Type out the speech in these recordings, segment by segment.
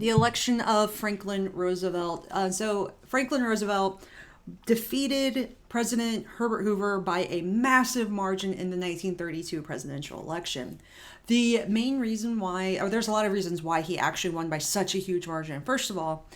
The election of Franklin Roosevelt. So Franklin Roosevelt defeated President Herbert Hoover by a massive margin in the 1932 presidential election. The main reason why, or there's a lot of reasons why he actually won by such a huge margin. First of all,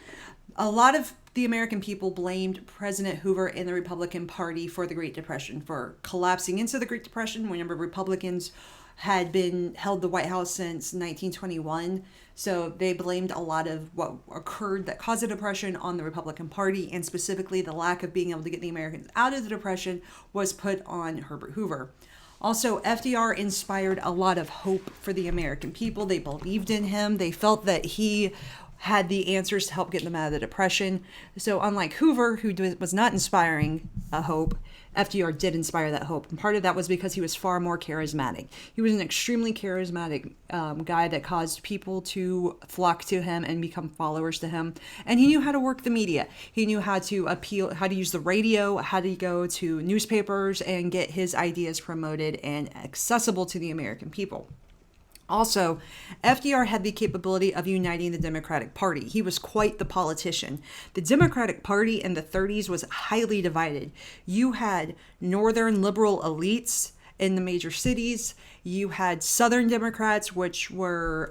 a lot of the American people blamed President Hoover and the Republican Party for the Great Depression, for collapsing into the Great Depression. Whenever Republicans had been held the White House since 1921. So they blamed a lot of what occurred that caused the Depression on the Republican Party, and specifically the lack of being able to get the Americans out of the Depression was put on Herbert Hoover. Also, FDR inspired a lot of hope for the American people. They believed in him. They felt that he had the answers to help get them out of the Depression. So unlike Hoover, who was not inspiring hope, FDR did inspire that hope. And part of that was because he was far more charismatic. He was an extremely charismatic guy that caused people to flock to him and become followers to him. And he knew how to work the media. He knew how to appeal, how to use the radio, how to go to newspapers and get his ideas promoted and accessible to the American people. Also, FDR had the capability of uniting the Democratic Party. He was quite the politician. The Democratic Party in the 30s was highly divided. You had Northern liberal elites in the major cities. You had Southern Democrats, which were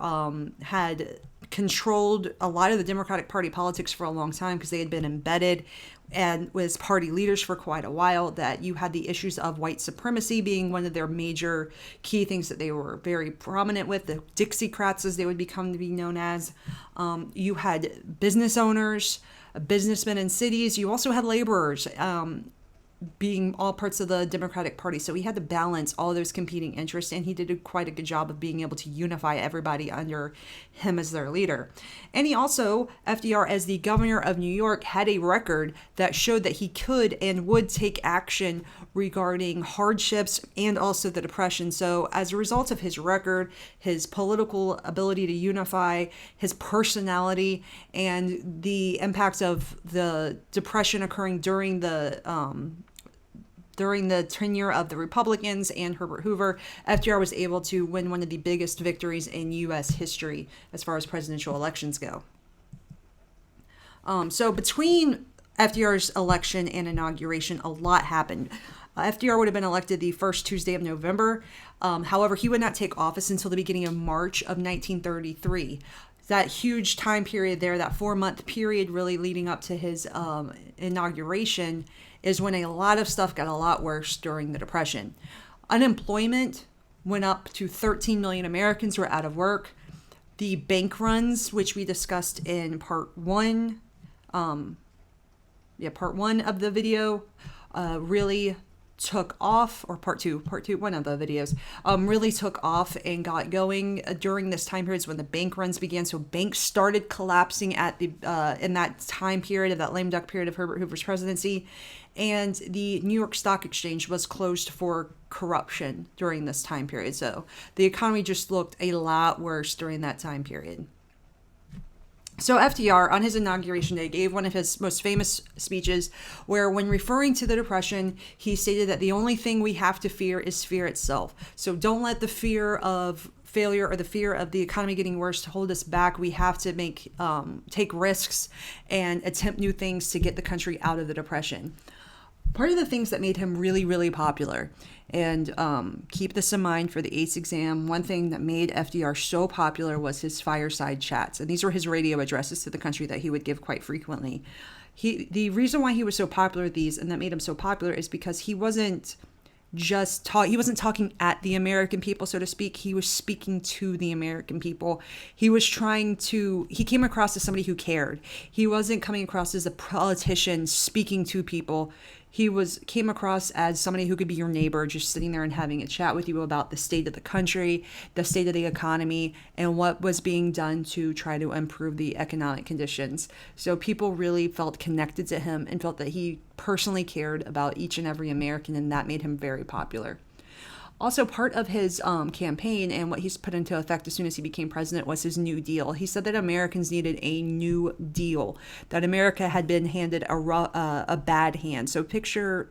had controlled a lot of the Democratic Party politics for a long time because they had been embedded and was party leaders for quite a while. That you had the issues of white supremacy being one of their major key things that they were very prominent with, the Dixiecrats as they would become to be known as. You had business owners, businessmen in cities. You also had laborers, being all parts of the Democratic Party. So he had to balance all those competing interests, and he did quite a good job of being able to unify everybody under him as their leader. And he also, FDR as the governor of New York, had a record that showed that he could and would take action regarding hardships and also the Depression. So as a result of his record, his political ability to unify, his personality, and the impacts of the Depression occurring during the tenure of the Republicans and Herbert Hoover, FDR was able to win one of the biggest victories in U.S. history as far as presidential elections go. So between FDR's election and inauguration, a lot happened. FDR would have been elected the first Tuesday of November. However, he would not take office until the beginning of March of 1933. That huge time period there, that 4-month period really leading up to his inauguration, is when a lot of stuff got a lot worse during the Depression. Unemployment went up to 13 million Americans were out of work. The bank runs, which we discussed in part one of the video, really took off, or part two, one of the videos, really took off and got going during this time period when the bank runs began. So banks started collapsing at the in that time period, of that lame duck period of Herbert Hoover's presidency. And the New York Stock Exchange was closed for corruption during this time period. So the economy just looked a lot worse during that time period. So FDR, on his inauguration day, gave one of his most famous speeches where, when referring to the Depression, he stated that the only thing we have to fear is fear itself. So don't let the fear of failure or the fear of the economy getting worse to hold us back. We have to take risks and attempt new things to get the country out of the Depression. Part of the things that made him really, really popular, and keep this in mind for the AICE exam, one thing that made FDR so popular was his fireside chats. And these were his radio addresses to the country that he would give quite frequently. The reason why he was so popular with these, and that made him so popular, is because he wasn't talking at the American people, so to speak. He was speaking to the American people. He came across as somebody who cared. He wasn't coming across as a politician speaking to people. He came across as somebody who could be your neighbor, just sitting there and having a chat with you about the state of the country, the state of the economy, and what was being done to try to improve the economic conditions. So people really felt connected to him and felt that he personally cared about each and every American, and that made him very popular. Also, part of his campaign and what he's put into effect as soon as he became president was his New Deal. He said that Americans needed a new deal, that America had been handed a bad hand. So picture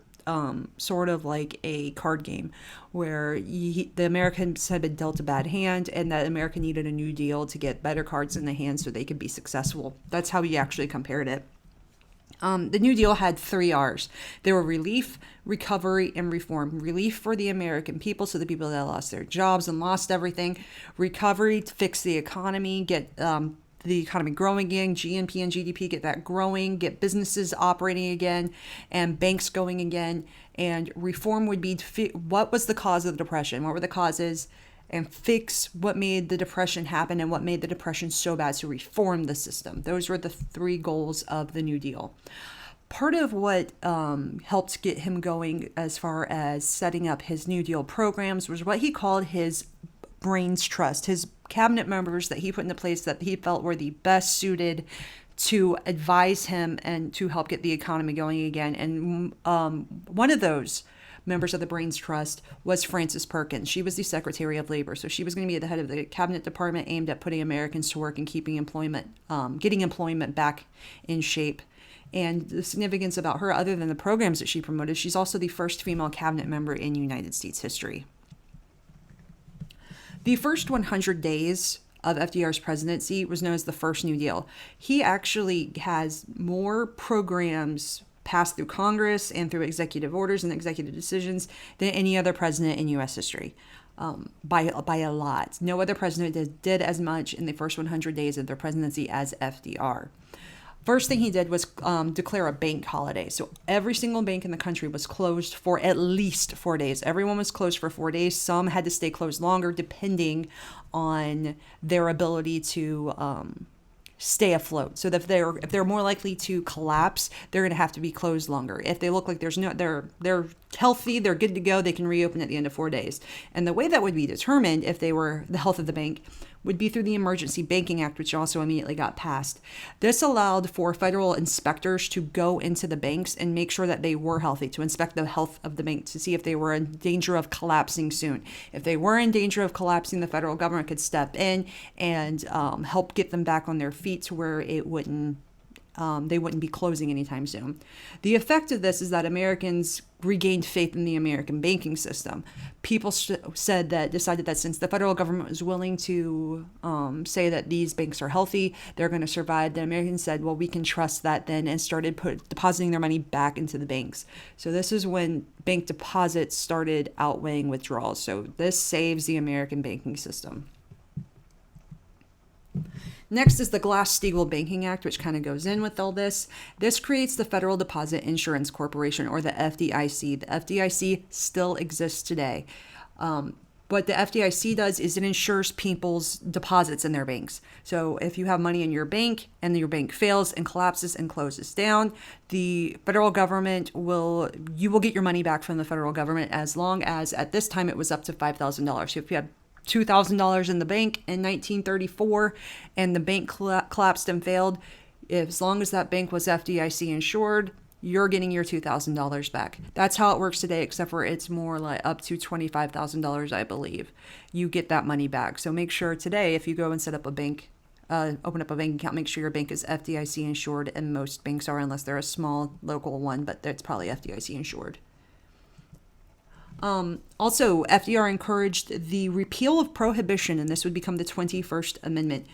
sort of like a card game where the Americans had been dealt a bad hand, and that America needed a new deal to get better cards in the hand so they could be successful. That's how he actually compared it. The New Deal had 3 R's. They were relief, recovery, and reform. Relief for the American people, so the people that lost their jobs and lost everything. Recovery to fix the economy, get the economy growing again, GNP and GDP, get that growing, get businesses operating again, and banks going again. And reform would be what was the cause of the Depression? What were the causes? And fix what made the Depression happen and what made the Depression so bad, to reform the system. Those were the 3 goals of the New Deal. Part of what helped get him going as far as setting up his New Deal programs was what he called his brains trust, his cabinet members that he put into place that he felt were the best suited to advise him and to help get the economy going again. And one of those members of the Brains Trust was Frances Perkins. She was the Secretary of Labor, so she was going to be at the head of the cabinet department aimed at putting Americans to work and keeping employment, getting employment back in shape. And the significance about her, other than the programs that she promoted, she's also the first female cabinet member in United States history. The first 100 days of FDR's presidency was known as the First New Deal. He actually has more programs passed through Congress and through executive orders and executive decisions than any other president in U.S. history, by a lot. No other president did as much in the first 100 days of their presidency as FDR. First thing he did was declare a bank holiday. So every single bank in the country was closed for at least 4 days. Everyone was closed for 4 days. Some had to stay closed longer depending on their ability to stay afloat. So that if they're more likely to collapse, they're going to have to be closed longer. If they look like they're healthy, they're good to go, they can reopen at the end of 4 days. And the way that would be determined, if they were the health of the bank, would be through the Emergency Banking Act, which also immediately got passed. This allowed for federal inspectors to go into the banks and make sure that they were healthy, to inspect the health of the bank, to see if they were in danger of collapsing soon. If they were in danger of collapsing, the federal government could step in and help get them back on their feet to where it wouldn't they wouldn't be closing anytime soon. The effect of this is that Americans regained faith in the American banking system. People decided that since the federal government was willing to say that these banks are healthy, they're going to survive, the Americans said, well, we can trust that then, and started depositing their money back into the banks. So this is when bank deposits started outweighing withdrawals. So this saves the American banking system. Next is the GlassSteagall Banking Act, which kind of goes in with all this. This creates the Federal Deposit Insurance Corporation, or the FDIC. The FDIC still exists today. What the FDIC does is it insures people's deposits in their banks. So if you have money in your bank and your bank fails and collapses and closes down, the federal government you will get your money back from the federal government, as long as at this time it was up to $5,000. So if you had $2,000 in the bank in 1934 and the bank collapsed and failed, as long as that bank was FDIC insured, you're getting your $2,000 back. That's how it works today, except for it's more like up to $25,000, I believe. You get that money back. So make sure today, if you go and set up a bank, open up a bank account, make sure your bank is FDIC insured, and most banks are, unless they're a small local one, but it's probably FDIC insured. Also, FDR encouraged the repeal of Prohibition, and this would become the 21st Amendment.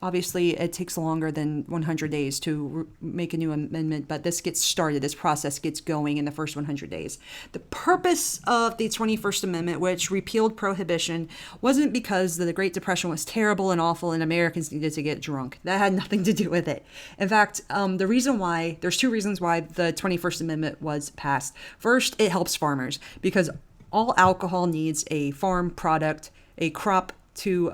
Obviously, it takes longer than 100 days to make a new amendment, but this process gets going in the first 100 days. The purpose of the 21st Amendment, which repealed Prohibition, wasn't because the Great Depression was terrible and awful and Americans needed to get drunk. That had nothing to do with it. In fact, there's 2 reasons why the 21st Amendment was passed. First, it helps farmers, because all alcohol needs a farm product, a crop to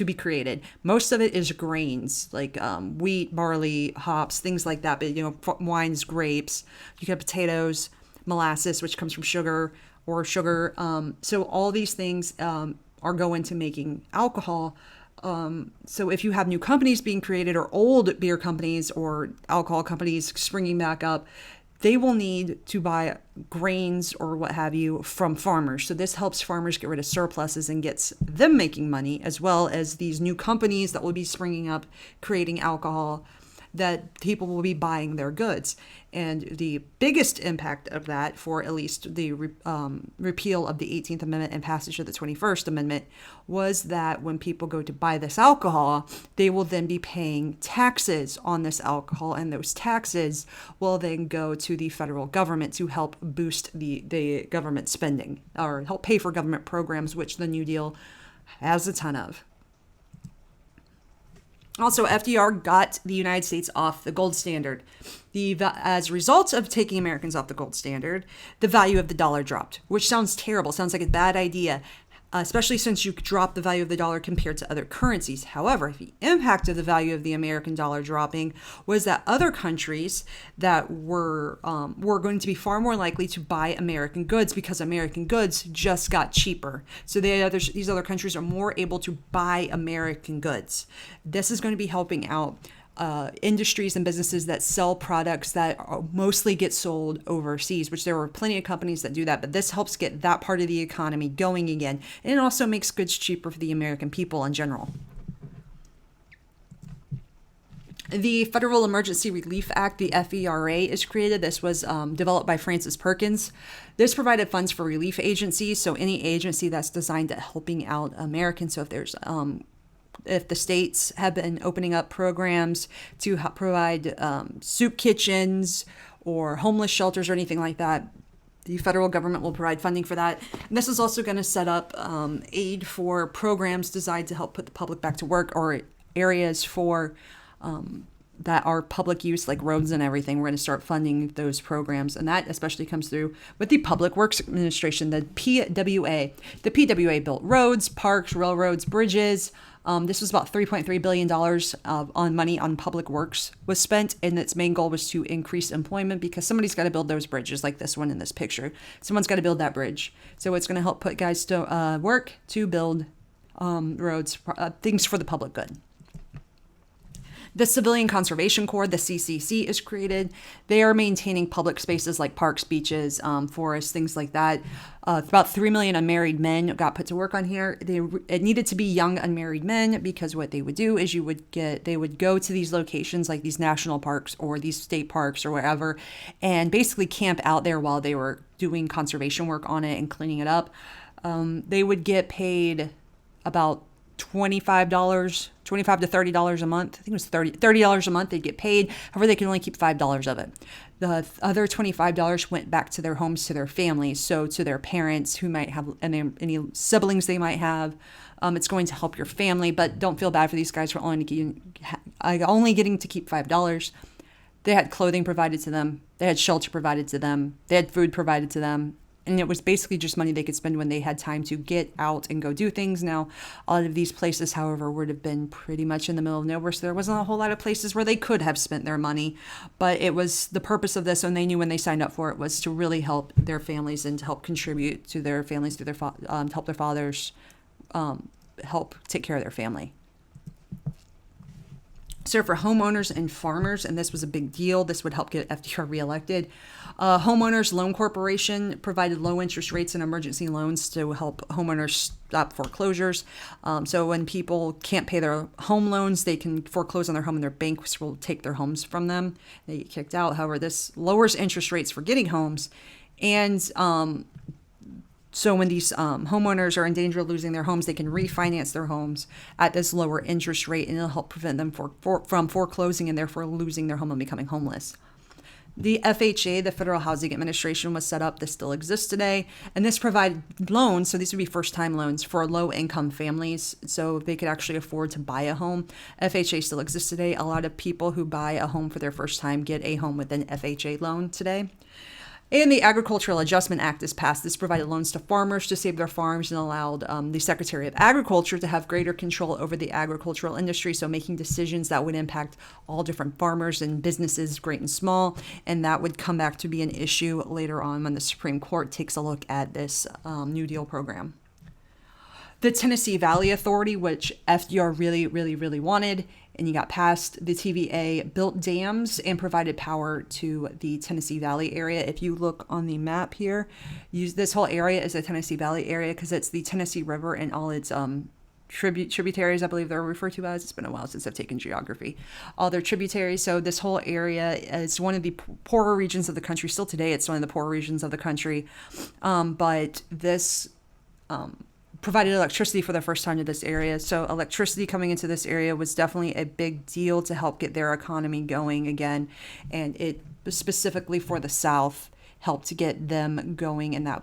be created. Most of it is grains, like wheat, barley, hops, things like that. But wines, grapes. You get potatoes, molasses, which comes from sugar. So all these things are going to making alcohol. So if you have new companies being created, or old beer companies or alcohol companies springing back up, they will need to buy grains or what have you from farmers. So this helps farmers get rid of surpluses and gets them making money, as well as these new companies that will be springing up creating alcohol. that people will be buying their goods. And the biggest impact of that, for at least the repeal of the 18th Amendment and passage of the 21st Amendment, was that when people go to buy this alcohol, they will then be paying taxes on this alcohol, and those taxes will then go to the federal government to help boost the government spending, or help pay for government programs, which the New Deal has a ton of. Also, FDR got the United States off the gold standard. As a result of taking Americans off the gold standard, the value of the dollar dropped, which sounds terrible, sounds like a bad idea, especially since you drop the value of the dollar compared to other currencies. However, the impact of the value of the American dollar dropping was that other countries that were going to be far more likely to buy American goods, because American goods just got cheaper. So these other countries are more able to buy American goods. This is going to be helping out industries and businesses that sell products that mostly get sold overseas, which there were plenty of companies that do that, but this helps get that part of the economy going again. And it also makes goods cheaper for the American people in general. The Federal Emergency Relief Act, the FERA, is created. This was developed by Francis Perkins. This provided funds for relief agencies, so any agency that's designed at helping out Americans. So if the states have been opening up programs to provide soup kitchens or homeless shelters or anything like that, the federal government will provide funding for that. And this is also going to set up aid for programs designed to help put the public back to work, or areas for that are public use, like roads and everything. We're going to start funding those programs. And that especially comes through with the Public Works Administration, the PWA. The PWA built roads, parks, railroads, bridges. This was about $3.3 billion on money on public works was spent, and its main goal was to increase employment, because somebody's got to build those bridges, like this one in this picture. Someone's got to build that bridge. So it's going to help put guys to work to build roads, things for the public good. The Civilian Conservation Corps, the CCC, is created. They are maintaining public spaces like parks, beaches, forests, things like that. About 3 million unmarried men got put to work on here. It needed to be young unmarried men, because what they would do is they would go to these locations, like these national parks or these state parks or wherever, and basically camp out there while they were doing conservation work on it and cleaning it up. They would get paid about $25 to $30 a month. I think it was $30 a month they'd get paid. However, they could only keep $5 of it. The other $25 went back to their homes, to their families, so to their parents who might have any siblings they might have. It's going to help your family, but don't feel bad for these guys for only getting to keep $5. They had clothing provided to them. They had shelter provided to them. They had food provided to them. And it was basically just money they could spend when they had time to get out and go do things. Now, a lot of these places, however, would have been pretty much in the middle of nowhere, so there wasn't a whole lot of places where they could have spent their money. But it was the purpose of this, and they knew when they signed up for it, was to really help their families and to help contribute to their families, to help their fathers help take care of their family. So for homeowners and farmers, and this was a big deal, this would help get FDR reelected. Homeowners Loan Corporation provided low interest rates and emergency loans to help homeowners stop foreclosures. So when people can't pay their home loans, they can foreclose on their home, and their banks will take their homes from them. They get kicked out. However, this lowers interest rates for getting homes. And so when these homeowners are in danger of losing their homes, they can refinance their homes at this lower interest rate, and it'll help prevent them from foreclosing and therefore losing their home and becoming homeless. The FHA, the Federal Housing Administration, was set up. This still exists today. And this provided loans. So these would be first-time loans for low-income families, so they could actually afford to buy a home. FHA still exists today. A lot of people who buy a home for their first time get a home with an FHA loan today. And the Agricultural Adjustment Act is passed. This provided loans to farmers to save their farms and allowed the Secretary of Agriculture to have greater control over the agricultural industry, so making decisions that would impact all different farmers and businesses, great and small. And that would come back to be an issue later on when the Supreme Court takes a look at this New Deal program. The Tennessee Valley Authority, which FDR really, really, really wanted, and he got passed. The TVA built dams and provided power to the Tennessee Valley area. If you look on the map here, this whole area is the Tennessee Valley area because it's the Tennessee River and all its tributaries, I believe they're referred to as. It's been a while since I've taken geography. All their tributaries. So this whole area is one of the poorer regions of the country. Still today, it's one of the poorer regions of the country. But this provided electricity for the first time to this area. So electricity coming into this area was definitely a big deal to help get their economy going again. And it specifically for the South helped to get them going, and that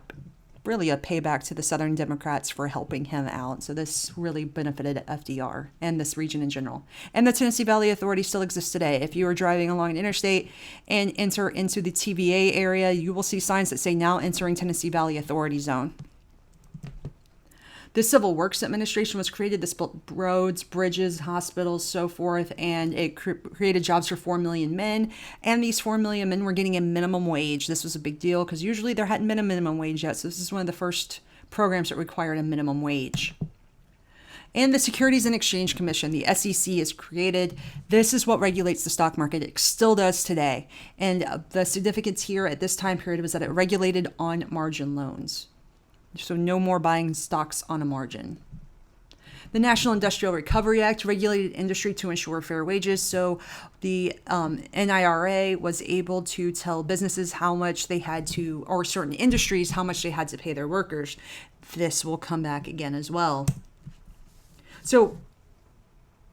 really a payback to the Southern Democrats for helping him out. So this really benefited FDR and this region in general. And the Tennessee Valley Authority still exists today. If you are driving along an interstate and enter into the TVA area, you will see signs that say now entering Tennessee Valley Authority zone. The Civil Works Administration was created. This built roads, bridges, hospitals, so forth, and it created jobs for 4 million men. And these 4 million men were getting a minimum wage. This was a big deal because usually there hadn't been a minimum wage yet. So this is one of the first programs that required a minimum wage. And the Securities and Exchange Commission, the SEC, is created. This is what regulates the stock market. It still does today. And the significance here at this time period was that it regulated on margin loans. So no more buying stocks on a margin. The National Industrial Recovery Act regulated industry to ensure fair wages. So the NIRA was able to tell businesses how much they had to, or certain industries, how much they had to pay their workers. This will come back again as well. So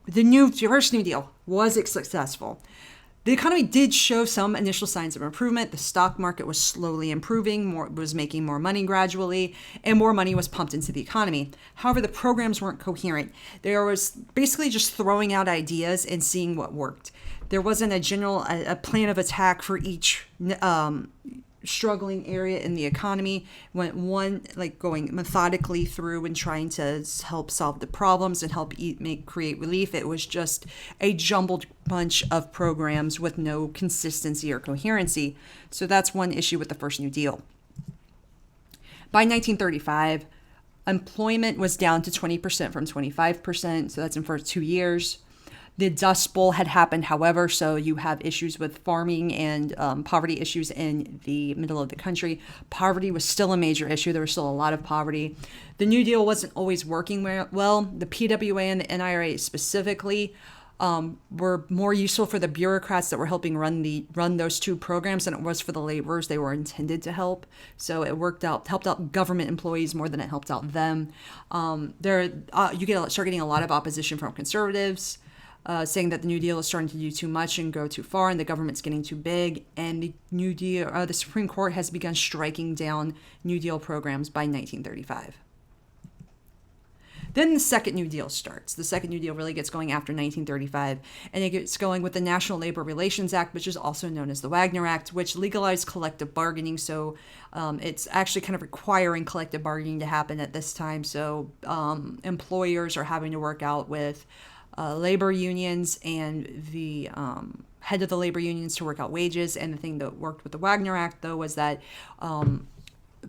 the first New Deal, was it successful? The economy did show some initial signs of improvement. The stock market was slowly improving, was making more money gradually, and more money was pumped into the economy. However, the programs weren't coherent. There was basically just throwing out ideas and seeing what worked. There wasn't a plan of attack for each struggling area in the economy. Went going methodically through and trying to help solve the problems and help create relief. It was just a jumbled bunch of programs with no consistency or coherency. So that's one issue with the first New Deal. By 1935, employment was down to 20% from 25%. So that's in for 2 years. The Dust Bowl had happened, however, so you have issues with farming and poverty issues in the middle of the country. Poverty was still a major issue. There was still a lot of poverty. The New Deal wasn't always working well. The PWA and the NIRA specifically were more useful for the bureaucrats that were helping run those two programs than it was for the laborers they were intended to help. So it helped out government employees more than it helped out them. You start getting a lot of opposition from conservatives. Saying that the New Deal is starting to do too much and go too far, and the government's getting too big. And the New Deal, the Supreme Court has begun striking down New Deal programs by 1935. Then the Second New Deal starts. The Second New Deal really gets going after 1935, and it gets going with the National Labor Relations Act, which is also known as the Wagner Act, which legalized collective bargaining. So it's actually kind of requiring collective bargaining to happen at this time. So employers are having to work out with labor unions and the head of the labor unions to work out wages. And the thing that worked with the Wagner Act, though, was that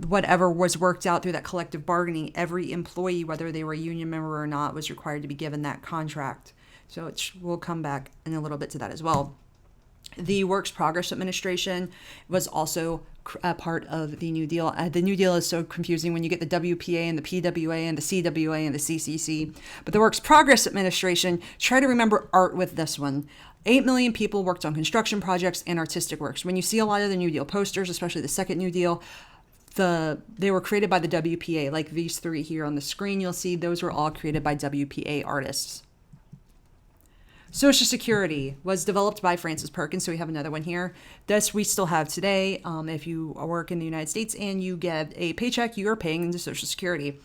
whatever was worked out through that collective bargaining, every employee, whether they were a union member or not, was required to be given that contract. So we'll come back in a little bit to that as well. The Works Progress Administration was also a part of the New Deal. The New Deal is so confusing when you get the WPA and the PWA and the CWA and the CCC. But the Works Progress Administration, try to remember art with this one. 8 million people worked on construction projects and artistic works. When you see a lot of the New Deal posters, especially the Second New Deal, they were created by the WPA. Like these three here on the screen, you'll see those were all created by WPA artists. Social Security was developed by Francis Perkins, so we have another one here. This we still have today. If you work in the United States and you get a paycheck, you are paying into Social Security.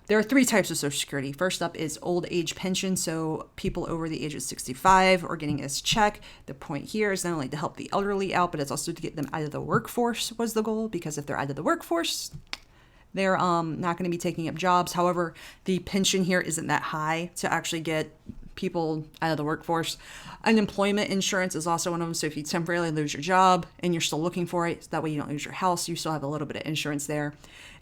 There are 3 types of Social Security. First up is old age pension, so people over the age of 65 are getting this check. The point here is not only to help the elderly out, but it's also to get them out of the workforce was the goal, because if they're out of the workforce, they're not going to be taking up jobs. However, the pension here isn't that high to actually get people out of the workforce. Unemployment insurance is also one of them. So if you temporarily lose your job and you're still looking for it, so that way you don't lose your house, you still have a little bit of insurance there.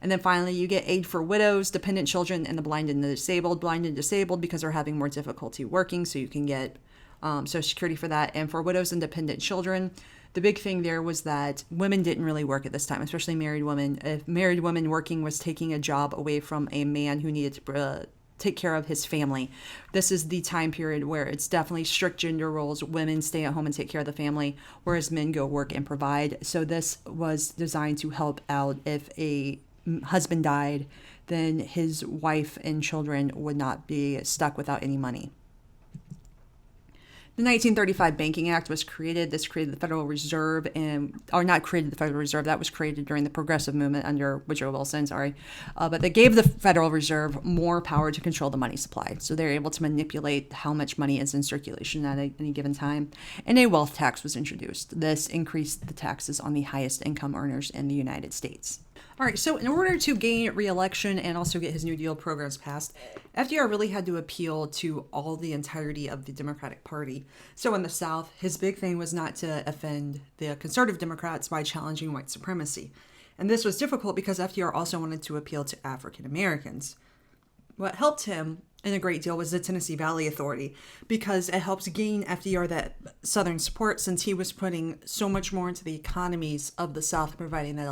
And then finally, you get aid for widows, dependent children, and the blind and the disabled. Blind and disabled because they're having more difficulty working, so you can get Social Security for that. And for widows and dependent children, the big thing there was that women didn't really work at this time, especially married women. If married women working was taking a job away from a man who needed to take care of his family. This is the time period where it's definitely strict gender roles. Women stay at home and take care of the family, whereas men go work and provide. So this was designed to help out if a husband died, then his wife and children would not be stuck without any money. The 1935 Banking Act was created. This created the Federal Reserve, or not created the Federal Reserve. That was created during the Progressive Movement under Woodrow Wilson, but they gave the Federal Reserve more power to control the money supply. So they're able to manipulate how much money is in circulation at any given time. And a wealth tax was introduced. This increased the taxes on the highest income earners in the United States. All right, so in order to gain re-election and also get his New Deal programs passed, FDR really had to appeal to the entirety of the Democratic Party. So in the South, his big thing was not to offend the conservative Democrats by challenging white supremacy. And this was difficult because FDR also wanted to appeal to African Americans. What helped him in a great deal was the Tennessee Valley Authority, because it helps gain FDR that Southern support, since he was putting so much more into the economies of the South, providing that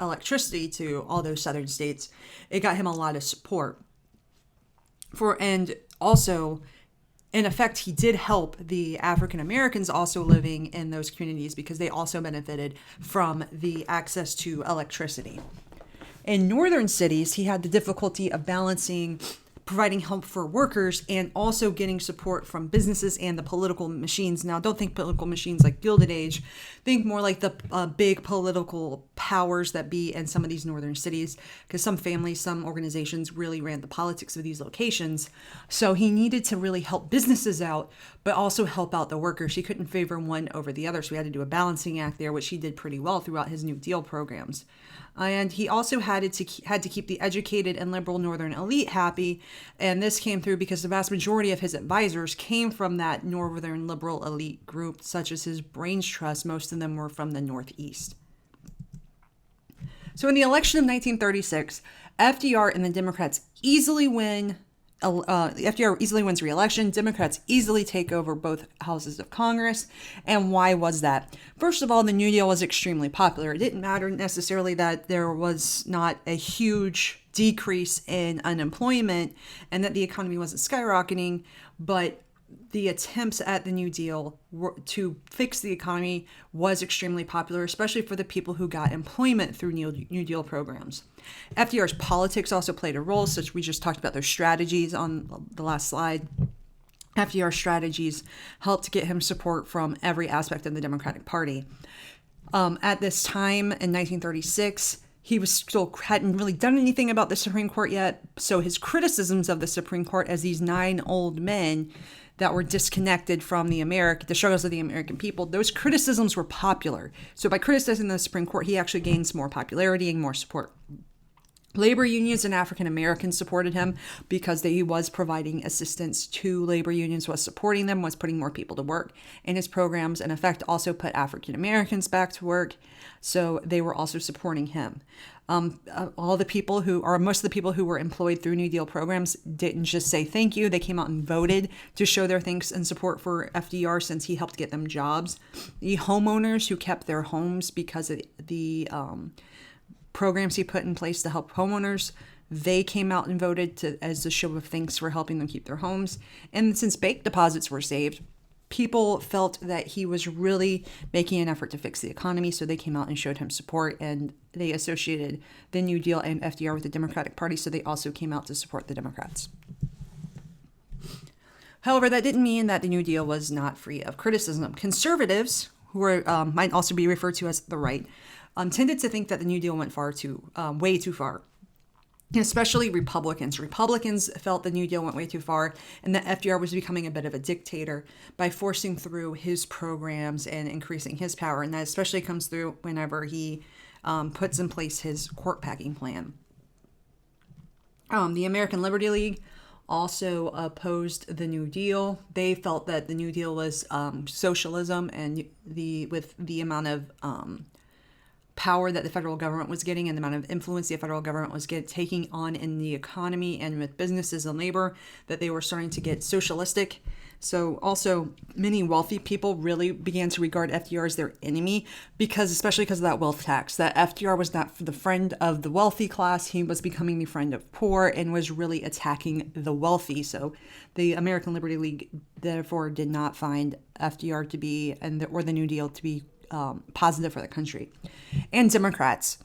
electricity to all those Southern states. It got him a lot of support. And also, in effect, he did help the African Americans also living in those communities, because they also benefited from the access to electricity. In northern cities, he had the difficulty of balancing providing help for workers and also getting support from businesses and the political machines. Now, don't think political machines like Gilded Age. Think more like the big political powers that be in some of these northern cities, because some families, some organizations really ran the politics of these locations. So he needed to really help businesses out, but also help out the workers. He couldn't favor one over the other, so he had to do a balancing act there, which he did pretty well throughout his New Deal programs. And he also had to keep the educated and liberal northern elite happy. And this came through because the vast majority of his advisors came from that northern liberal elite group, such as his Brains Trust. Most of them were from the Northeast. So in the election of 1936, FDR and the Democrats easily win. FDR easily wins re-election. Democrats easily take over both houses of Congress. And why was that? First of all, the New Deal was extremely popular. It didn't matter necessarily that there was not a huge decrease in unemployment and that the economy wasn't skyrocketing, but the attempts at the New Deal to fix the economy was extremely popular, especially for the people who got employment through New Deal programs. FDR's politics also played a role, such we just talked about their strategies on the last slide. FDR's strategies helped get him support from every aspect of the Democratic Party. At this time in 1936, he hadn't really done anything about the Supreme Court yet, so his criticisms of the Supreme Court as these 9 old men that were disconnected from the struggles of the American people, those criticisms were popular. So by criticizing the Supreme Court, he actually gains more popularity and more support. Labor unions and African Americans supported him because he was providing assistance to labor unions, was supporting them, was putting more people to work. And his programs, in effect, also put African Americans back to work. So they were also supporting him. Most of the people who were employed through New Deal programs didn't just say thank you. They came out and voted to show their thanks and support for FDR, since he helped get them jobs. The homeowners who kept their homes because of the programs he put in place to help homeowners, they came out and voted as a show of thanks for helping them keep their homes. And since bank deposits were saved, people felt that he was really making an effort to fix the economy, so they came out and showed him support, and they associated the New Deal and FDR with the Democratic Party, so they also came out to support the Democrats. However, that didn't mean that the New Deal was not free of criticism. Conservatives, who might also be referred to as the right, tended to think that the New Deal went way too far. Especially Republicans. Republicans felt the New Deal went way too far and that FDR was becoming a bit of a dictator by forcing through his programs and increasing his power. And that especially comes through whenever he puts in place his court packing plan. The American Liberty League also opposed the New Deal. They felt that the New Deal was socialism, and with the amount of power that the federal government was getting and the amount of influence the federal government was taking on in the economy and with businesses and labor, that they were starting to get socialistic. So also many wealthy people really began to regard FDR as their enemy especially because of that wealth tax, that FDR was not the friend of the wealthy class. He was becoming the friend of poor and was really attacking the wealthy. So the American Liberty League therefore did not find FDR to be, or the New Deal to be positive for the country. And Democrats.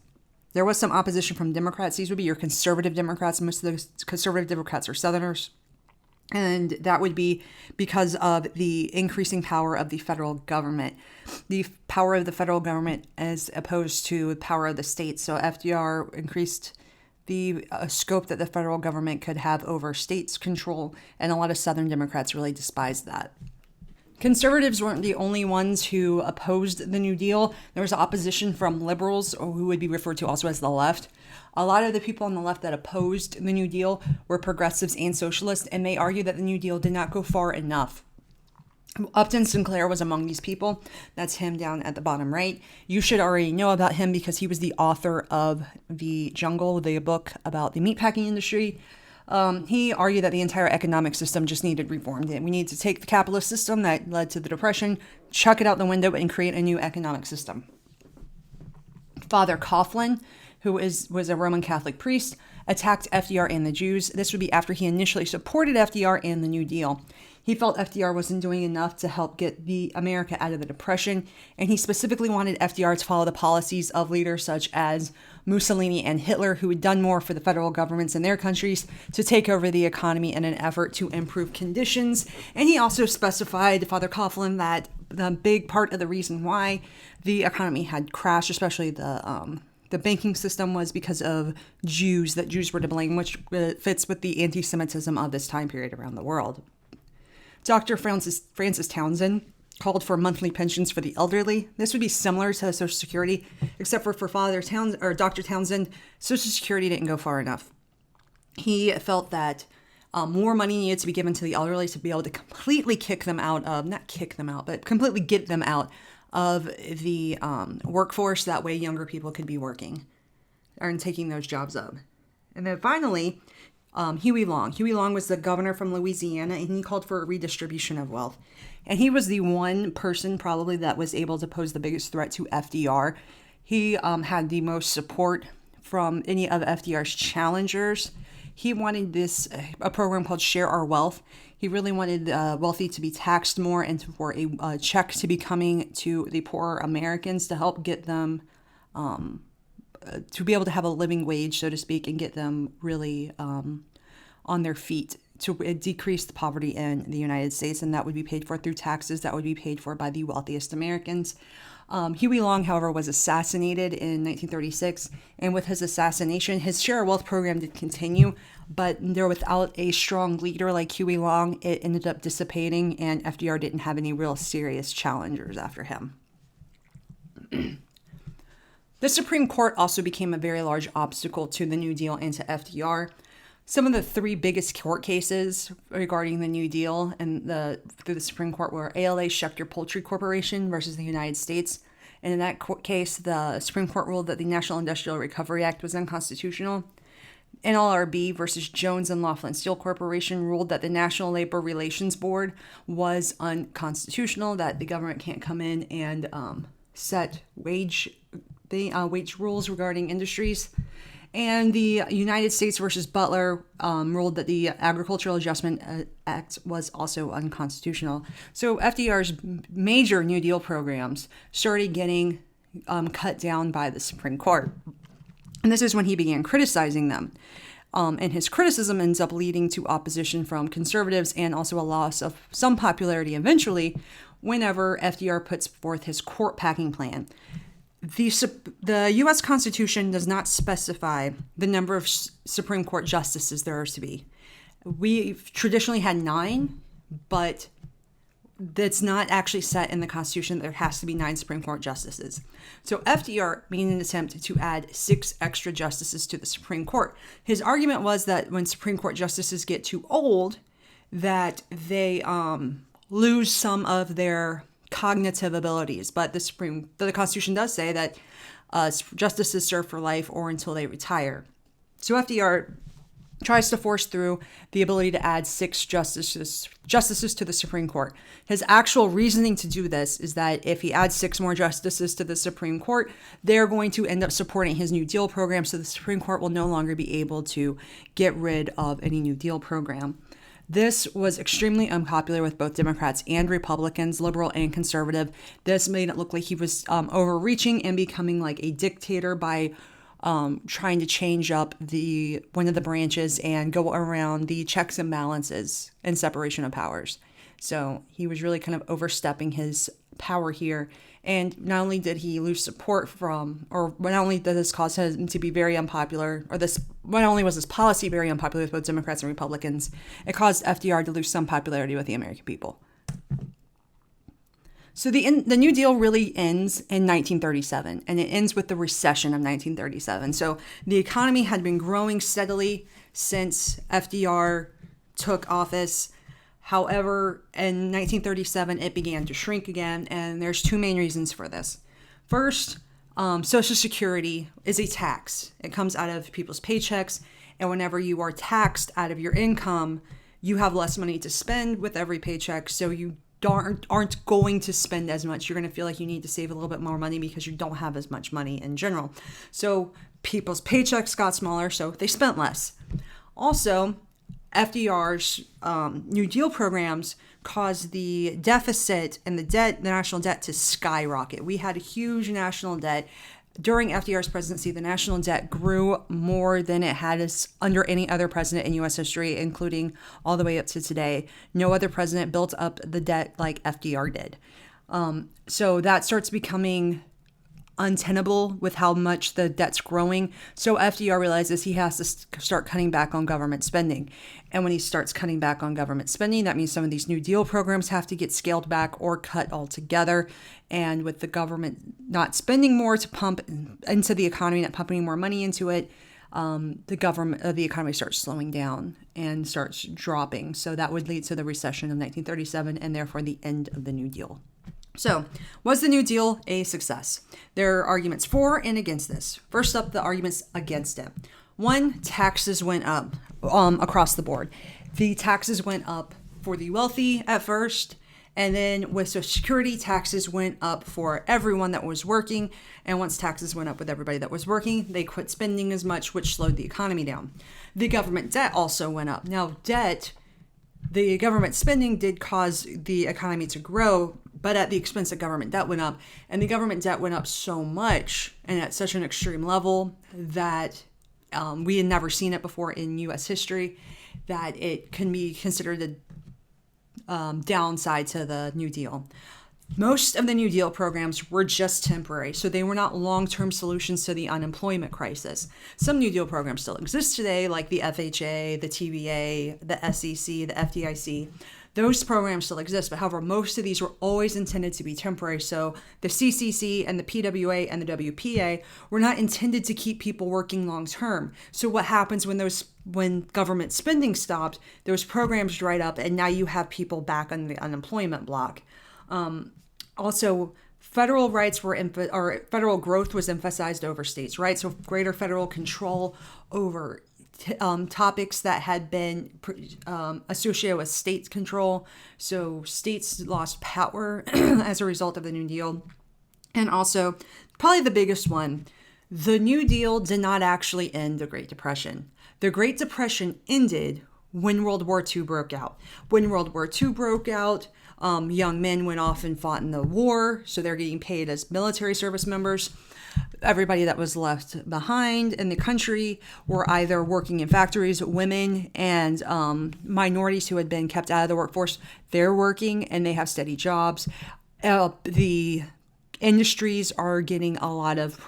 There was some opposition from Democrats. These would be your conservative Democrats. Most of those conservative Democrats are Southerners. And that would be because of the increasing power of the federal government. The power of the federal government as opposed to the power of the states. So FDR increased the scope that the federal government could have over states' control. And a lot of Southern Democrats really despised that. Conservatives weren't the only ones who opposed the New Deal. There was opposition from liberals, or who would be referred to also as the left. A lot of the people on the left that opposed the New Deal were progressives and socialists, and they argued that the New Deal did not go far enough. Upton Sinclair was among these people. That's him down at the bottom right. You should already know about him because he was the author of The Jungle, the book about the meatpacking industry. He argued that the entire economic system just needed reformed. We need to take the capitalist system that led to the Depression, chuck it out the window, and create a new economic system. Father Coughlin, who was a Roman Catholic priest, attacked FDR and the Jews. This would be after he initially supported FDR and the New Deal. He felt FDR wasn't doing enough to help get America out of the Depression, and he specifically wanted FDR to follow the policies of leaders such as Mussolini and Hitler, who had done more for the federal governments in their countries to take over the economy in an effort to improve conditions. And he also specified, Father Coughlin, that the big part of the reason why the economy had crashed, especially the banking system, was because of Jews, that Jews were to blame, which fits with the anti-Semitism of this time period around the world. Dr. Francis Townsend called for monthly pensions for the elderly. This would be similar to Social Security, except for Dr. Townsend, Social Security didn't go far enough. He felt that more money needed to be given to the elderly to be able to completely completely get them out of the workforce. That way younger people could be working and taking those jobs up. And then finally, Huey Long. Huey Long was the governor from Louisiana, and he called for a redistribution of wealth. And he was the one person probably that was able to pose the biggest threat to FDR. He had the most support from any of FDR's challengers. He wanted a program called Share Our Wealth. He really wanted wealthy to be taxed more and for a check to be coming to the poorer Americans to help get them to be able to have a living wage, so to speak, and get them really on their feet to decrease the poverty in the United States. And that would be paid for through taxes. That would be paid for by the wealthiest Americans. Huey Long, however, was assassinated in 1936. And with his assassination, his Share Our Wealth program did continue. But without a strong leader like Huey Long, it ended up dissipating, and FDR didn't have any real serious challengers after him. The Supreme Court also became a very large obstacle to the New Deal and to FDR. Some of the three biggest court cases regarding the New Deal through the Supreme Court were ALA Schechter Poultry Corporation versus the United States. And in that case, the Supreme Court ruled that the National Industrial Recovery Act was unconstitutional. NLRB versus Jones and Laughlin Steel Corporation ruled that the National Labor Relations Board was unconstitutional, that the government can't come in and set wage rules regarding industries. And the United States versus Butler ruled that the Agricultural Adjustment Act was also unconstitutional. So FDR's major New Deal programs started getting cut down by the Supreme Court. And this is when he began criticizing them. And his criticism ends up leading to opposition from conservatives and also a loss of some popularity eventually whenever FDR puts forth his court packing plan. The U.S. Constitution does not specify the number of Supreme Court justices there are to be. We've traditionally had 9, but that's not actually set in the Constitution. There has to be 9 Supreme Court justices. So FDR made an attempt to add 6 extra justices to the Supreme Court. His argument was that when Supreme Court justices get too old, that they lose some of their cognitive abilities. But the Constitution does say that justices serve for life or until they retire. So FDR tries to force through the ability to add 6 justices to the Supreme Court. His actual reasoning to do this is that if he adds 6 more justices to the Supreme Court, they're going to end up supporting his New Deal program, so the Supreme Court will no longer be able to get rid of any New Deal program. This was extremely unpopular with both Democrats and Republicans, liberal and conservative. This made it look like he was overreaching and becoming like a dictator by trying to change up one of the branches and go around the checks and balances and separation of powers. So he was really kind of overstepping his power here. And not only did he lose support not only did this cause him to be very unpopular, not only was his policy very unpopular with both Democrats and Republicans, it caused FDR to lose some popularity with the American people. So the New Deal really ends in 1937, and it ends with the recession of 1937. So the economy had been growing steadily since FDR took office. However, in 1937, it began to shrink again, and there's 2 main reasons for this. First, Social Security is a tax. It comes out of people's paychecks, and whenever you are taxed out of your income, you have less money to spend with every paycheck, so you aren't going to spend as much. You're going to feel like you need to save a little bit more money because you don't have as much money in general. So people's paychecks got smaller, so they spent less. Also, FDR's New Deal programs caused the deficit and the national debt to skyrocket. We had a huge national debt. During FDR's presidency, the national debt grew more than it had under any other president in U.S. history, including all the way up to today. No other president built up the debt like FDR did. So that starts becoming untenable with how much the debt's growing. So FDR realizes he has to start cutting back on government spending. And when he starts cutting back on government spending, that means some of these New Deal programs have to get scaled back or cut altogether. And with the government not spending more to pump into the economy, not pumping more money into it, the economy starts slowing down and starts dropping. So that would lead to the recession of 1937 and therefore the end of the New Deal. So, was the New Deal a success? There are arguments for and against this. First up, the arguments against it. 1, taxes went up across the board. The taxes went up for the wealthy at first, and then with Social Security, taxes went up for everyone that was working. And once taxes went up with everybody that was working, they quit spending as much, which slowed the economy down. The government debt also went up. Now, the government spending did cause the economy to grow, but at the expense of government debt went up. And the government debt went up so much and at such an extreme level that we had never seen it before in U.S. history, that it can be considered a downside to the New Deal. Most of the New Deal programs were just temporary, so they were not long-term solutions to the unemployment crisis. Some New Deal programs still exist today, like the FHA, the TVA, the SEC, the FDIC. Those programs still exist, but however, most of these were always intended to be temporary. So the CCC and the PWA and the WPA were not intended to keep people working long-term. So what happens when government spending stopped, those programs dried up, and now you have people back on the unemployment block. Also, federal rights federal growth was emphasized over states' rights, so greater federal control over topics that had been associated with state control. So states lost power as a result of the New Deal. And also, probably the biggest one, the New Deal did not actually end the Great Depression. The Great Depression ended when World War II broke out. When World War II broke out, young men went off and fought in the war, so they're getting paid as military service members. Everybody that was left behind in the country were either working in factories, women and minorities who had been kept out of the workforce. They're working and they have steady jobs. The industries are getting a lot of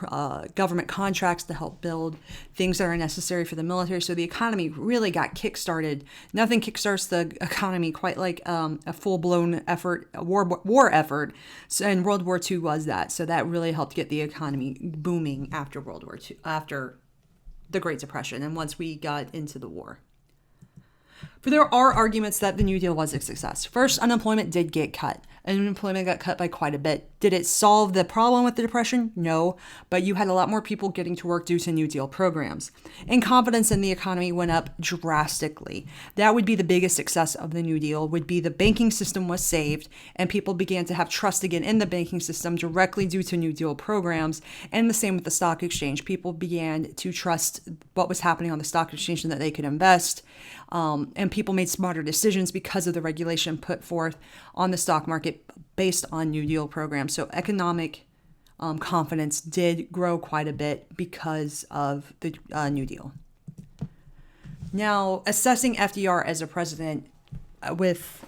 government contracts to help build things that are necessary for the military. So the economy really got kickstarted. Nothing kickstarts the economy quite like a full-blown effort, a war effort. So, and World War II was that. So that really helped get the economy booming after World War II, after the Great Depression, and once we got into the war. But there are arguments that the New Deal was a success. First, unemployment did get cut. and unemployment got cut by quite a bit. Did it solve the problem with the Depression? No, but you had a lot more people getting to work due to New Deal programs. And confidence in the economy went up drastically. That would be the biggest success of the New Deal, would be the banking system was saved, and people began to have trust again in the banking system directly due to New Deal programs. And the same with the stock exchange. People began to trust what was happening on the stock exchange and that they could invest. And people made smarter decisions because of the regulation put forth on the stock market based on New Deal programs. So economic confidence did grow quite a bit because of the New Deal. Now, assessing FDR as a president with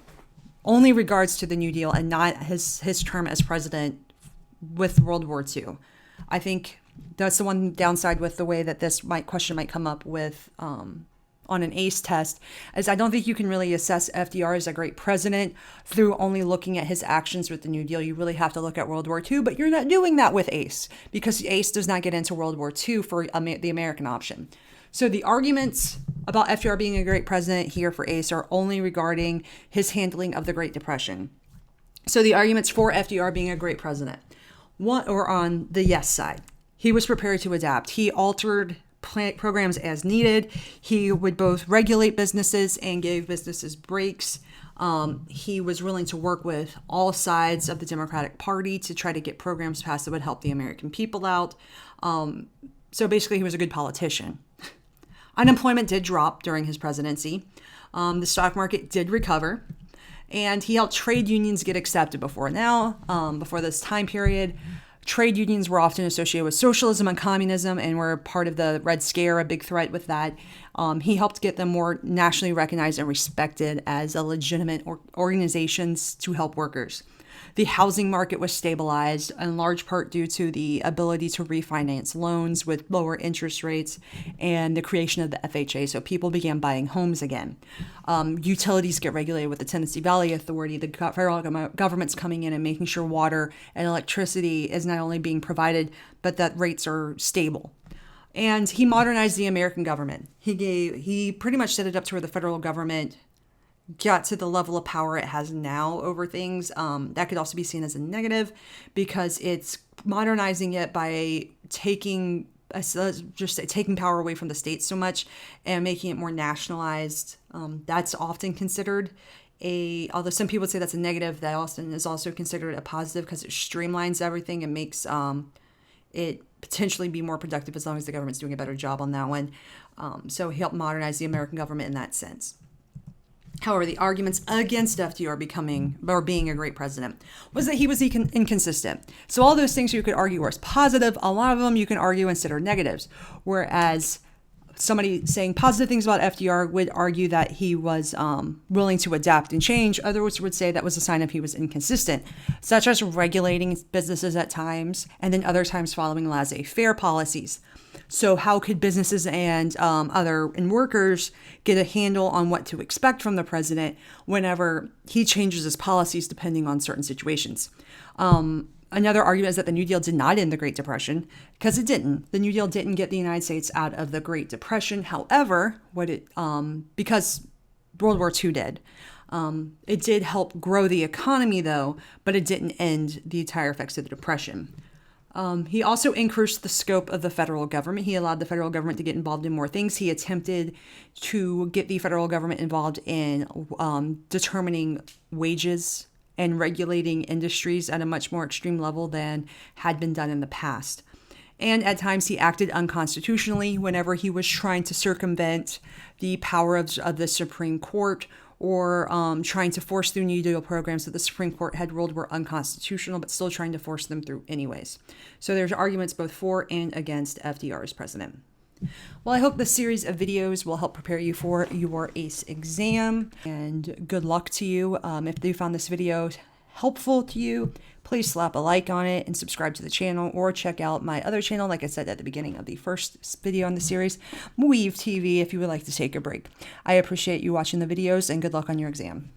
only regards to the New Deal and not his term as president with World War II. I think that's the one downside with the way that this question might come up with on an AICE test, is I don't think you can really assess FDR as a great president through only looking at his actions with the New Deal. You really have to look at World War II, but you're not doing that with AICE because AICE does not get into World War II for the American option. So the arguments about FDR being a great president here for AICE are only regarding his handling of the Great Depression. So the arguments for FDR being a great president, one, or on the yes side, he was prepared to adapt. He altered programs as needed. He would both regulate businesses and give businesses breaks. He was willing to work with all sides of the Democratic Party to try to get programs passed that would help the American people out. So basically, he was a good politician. Unemployment did drop during his presidency. The stock market did recover. And he helped trade unions get accepted before this time period. Trade unions were often associated with socialism and communism and were part of the Red Scare, a big threat with that. He helped get them more nationally recognized and respected as a legitimate organizations to help workers. The housing market was stabilized in large part due to the ability to refinance loans with lower interest rates and the creation of the FHA. So people began buying homes again. Utilities get regulated with the Tennessee Valley Authority. The federal government's coming in and making sure water and electricity is not only being provided, but that rates are stable. And he modernized the American government. He pretty much set it up to where the federal government got to the level of power it has now over things. That could also be seen as a negative because it's modernizing it by taking power away from the states so much and making it more nationalized. That's often considered although some people would say that's a negative, that often is also considered a positive because it streamlines everything and makes it potentially be more productive as long as the government's doing a better job on that one. So he helped modernize the American government in that sense. However, the arguments against FDR being a great president was that he was inconsistent. So all those things you could argue were positive. A lot of them you can argue instead are negatives. Whereas somebody saying positive things about FDR would argue that he was willing to adapt and change. Others would say that was a sign of he was inconsistent, such as regulating businesses at times and then other times following laissez-faire policies. So how could businesses and workers get a handle on what to expect from the president whenever he changes his policies depending on certain situations? Another argument is that the New Deal did not end the Great Depression because it didn't. The New Deal didn't get the United States out of the Great Depression. However, because World War II did. It did help grow the economy though, but it didn't end the entire effects of the Depression. He also increased the scope of the federal government. He allowed the federal government to get involved in more things. He attempted to get the federal government involved in determining wages and regulating industries at a much more extreme level than had been done in the past. And at times he acted unconstitutionally whenever he was trying to circumvent the power of the Supreme Court or trying to force through New Deal programs that the Supreme Court had ruled were unconstitutional, but still trying to force them through anyways. So there's arguments both for and against FDR as president. Well, I hope this series of videos will help prepare you for your AICE exam, and good luck to you. If you found this video helpful to you, please slap a like on it and subscribe to the channel, or check out my other channel, like I said at the beginning of the first video on the series, Weave TV, if you would like to take a break. I appreciate you watching the videos, and good luck on your exam.